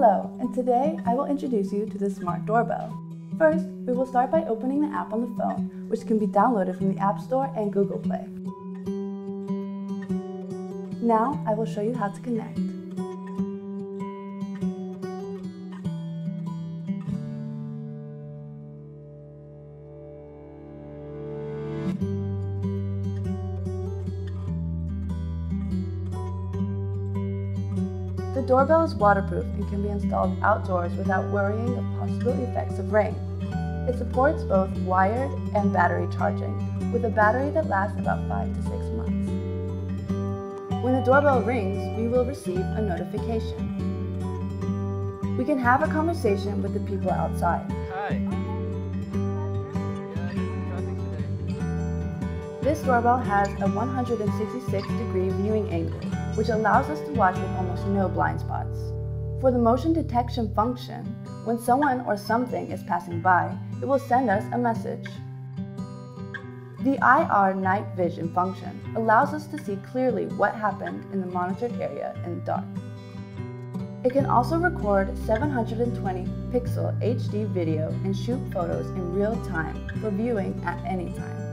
Hello, and today I will introduce you to the Smart Doorbell. First, we will start by opening the app on the phone, which can be downloaded from the App Store and Google Play. Now, I will show you how to connect. The doorbell is waterproof and can be installed outdoors without worrying of possible effects of rain. It supports both wired and battery charging, with a battery that lasts about 5 to 6 months. When the doorbell rings, we will receive a notification. We can have a conversation with the people outside. Hi. This doorbell has a 166-degree viewing angle, which allows us to watch with almost no blind spots. For the motion detection function, when someone or something is passing by, it will send us a message. The IR night vision function allows us to see clearly what happened in the monitored area in the dark. It can also record 720 pixel HD video and shoot photos in real time for viewing at any time.